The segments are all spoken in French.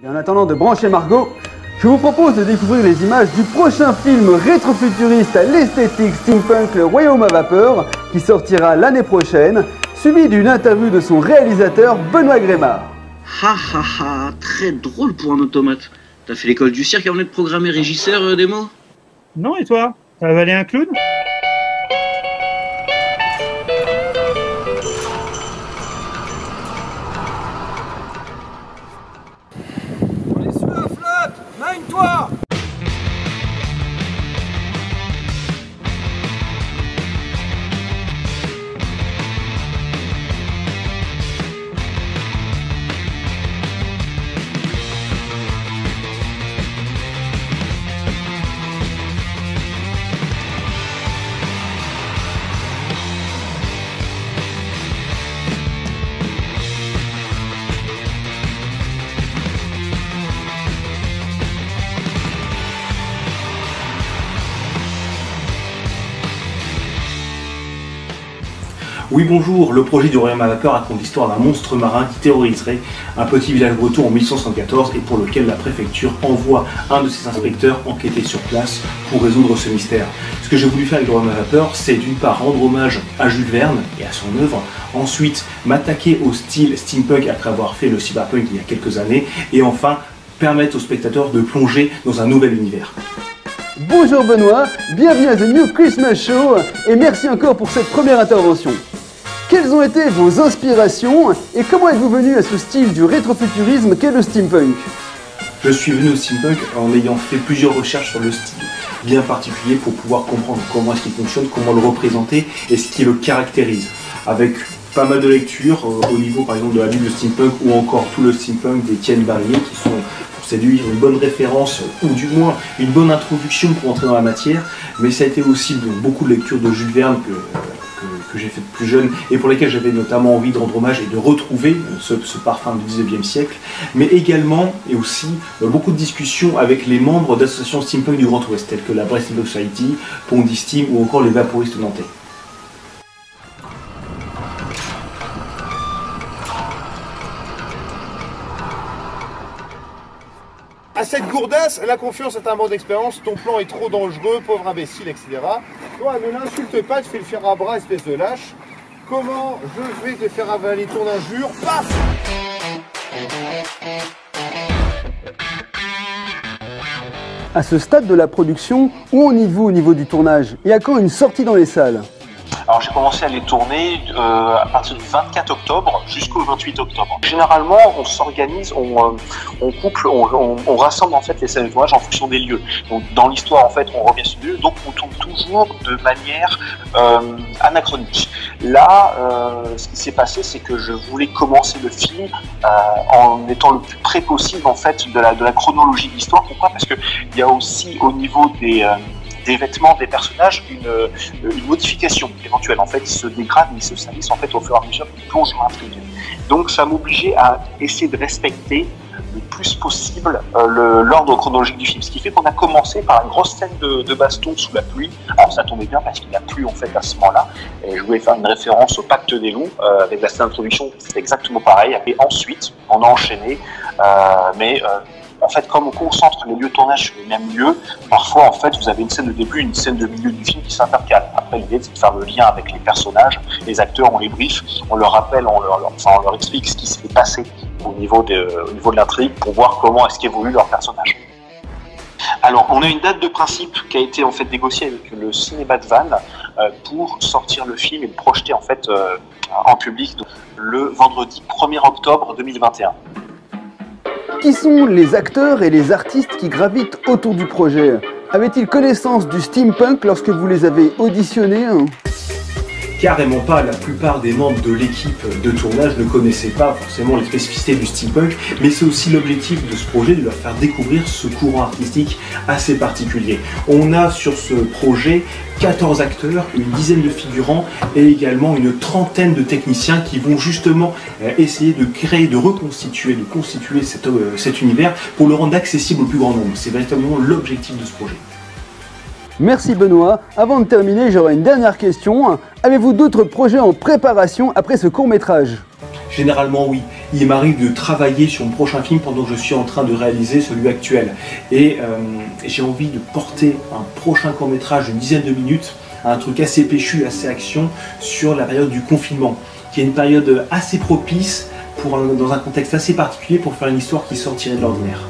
Et en attendant de brancher Margot, je vous propose de découvrir les images du prochain film rétro-futuriste à l'esthétique steampunk Le Royaume à vapeur qui sortira l'année prochaine, suivi d'une interview de son réalisateur Benoît Grémard. Ha ha ha, très drôle pour un automate. T'as fait l'école du cirque avant d'être programmé régisseur démo? Non, et toi? T'as avalé un clown? On est sous la flotte! Mine-toi! Oui bonjour, le projet du Royaume à vapeur raconte l'histoire d'un monstre marin qui terroriserait un petit village breton en 1174 et pour lequel la préfecture envoie un de ses inspecteurs enquêter sur place pour résoudre ce mystère. Ce que j'ai voulu faire avec le Royaume à vapeur, c'est d'une part rendre hommage à Jules Verne et à son œuvre, ensuite m'attaquer au style steampunk après avoir fait le cyberpunk il y a quelques années, et enfin permettre aux spectateurs de plonger dans un nouvel univers. Bonjour Benoît, bienvenue à The New Christmas Show et merci encore pour cette première intervention. Quelles ont été vos inspirations et comment êtes-vous venu à ce style du rétrofuturisme qu'est le steampunk? Je suis venu au steampunk en ayant fait plusieurs recherches sur le style bien particulier pour pouvoir comprendre comment est-ce qu'il fonctionne, comment le représenter et ce qui le caractérise. Avec pas mal de lectures au niveau par exemple de la Bible steampunk ou encore tout le steampunk d'Étienne Barrier qui sont pour séduire une bonne référence ou du moins une bonne introduction pour entrer dans la matière, mais ça a été aussi beaucoup de lectures de Jules Verne que j'ai fait plus jeune et pour lesquelles j'avais notamment envie de rendre hommage et de retrouver ce parfum du 19e siècle, mais également et aussi beaucoup de discussions avec les membres d'associations steampunk du Grand Ouest telles que la Brest Steampunk Society, Pondis Steam ou encore les vaporistes nantais. À cette gourdasse, la confiance est un manque d'expérience, ton plan est trop dangereux, pauvre imbécile, etc. Toi, ne l'insulte pas, tu fais le fer à bras, espèce de lâche. Comment je vais te faire avaler ton injure? Paf! À ce stade de la production, où en êtes-vous au niveau du tournage et à quand une sortie dans les salles? Alors j'ai commencé à les tourner à partir du 24 octobre jusqu'au 28 octobre. Généralement, on s'organise, on couple, on rassemble en fait les scènes de tournage en fonction des lieux. Donc dans l'histoire en fait, on revient sur les lieux, donc on tourne toujours de manière anachronique. Là, ce qui s'est passé, c'est que je voulais commencer le film en étant le plus près possible en fait de la chronologie de l'histoire. Pourquoi? Parce que il y a aussi au niveau des vêtements des personnages une modification éventuelle. En fait, ils se dégradent, ils se salissent en fait au fur et à mesure qu'ils plongent dans l'intrigue. Donc ça m'obligeait à essayer de respecter le plus possible l'ordre chronologique du film. Ce qui fait qu'on a commencé par une grosse scène de baston sous la pluie. Alors ça tombait bien parce qu'il a plu en fait à ce moment-là. Et je voulais faire une référence au Pacte des loups avec la scène d'introduction, c'était exactement pareil. Et ensuite, on a enchaîné, en fait, comme on concentre les lieux de tournage sur les mêmes lieux, parfois, en fait, vous avez une scène de début, une scène de milieu du film qui s'intercalent. Après, l'idée, c'est de faire le lien avec les personnages, les acteurs, on les brief, on leur rappelle, on leur explique ce qui s'est passé au niveau de l'intrigue pour voir comment est-ce qu'évolue leur personnage. Alors, on a une date de principe qui a été en fait négociée avec le cinéma de Vannes pour sortir le film et le projeter en fait en public le vendredi 1er octobre 2021. Qui sont les acteurs et les artistes qui gravitent autour du projet? Avaient-ils connaissance du steampunk lorsque vous les avez auditionnés? Carrément pas, la plupart des membres de l'équipe de tournage ne connaissaient pas forcément les spécificités du steampunk, mais c'est aussi l'objectif de ce projet de leur faire découvrir ce courant artistique assez particulier. On a sur ce projet 14 acteurs, une dizaine de figurants et également une trentaine de techniciens qui vont justement essayer de créer, de reconstituer, de constituer cet univers pour le rendre accessible au plus grand nombre. C'est véritablement l'objectif de ce projet. Merci Benoît. Avant de terminer, j'aurai une dernière question. Avez-vous d'autres projets en préparation après ce court-métrage? Généralement oui, il m'arrive de travailler sur mon prochain film pendant que je suis en train de réaliser celui actuel. Et j'ai envie de porter un prochain court-métrage d'une dizaine de minutes, un truc assez péchu, assez action, sur la période du confinement, qui est une période assez propice, dans un contexte assez particulier, pour faire une histoire qui sortirait de l'ordinaire.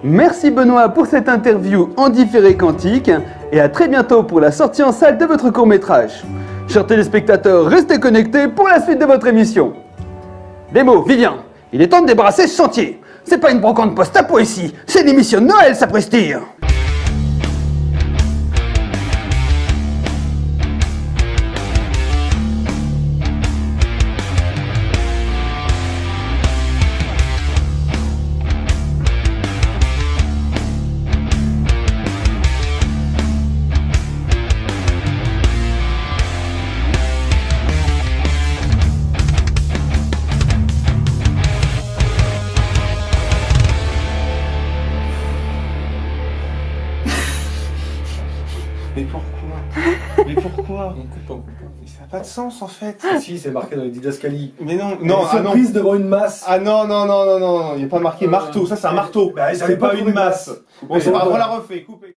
Merci Benoît pour cette interview en différé quantique et à très bientôt pour la sortie en salle de votre court-métrage. Chers téléspectateurs, restez connectés pour la suite de votre émission. Démo, Vivien, il est temps de débarrasser ce chantier. C'est pas une brocante post-apo ici, c'est une émission de Noël, sapristi. Mais pourquoi? Mais pourquoi? On coupe. Ça n'a pas de sens en fait. Si, c'est marqué dans les didascalies. Mais non, Surprise devant une masse. Ah non, il n'y a pas marqué marteau, ça c'est un marteau. Bah, c'est pas une masse. Bon, c'est pas grave, on la refait, coupez.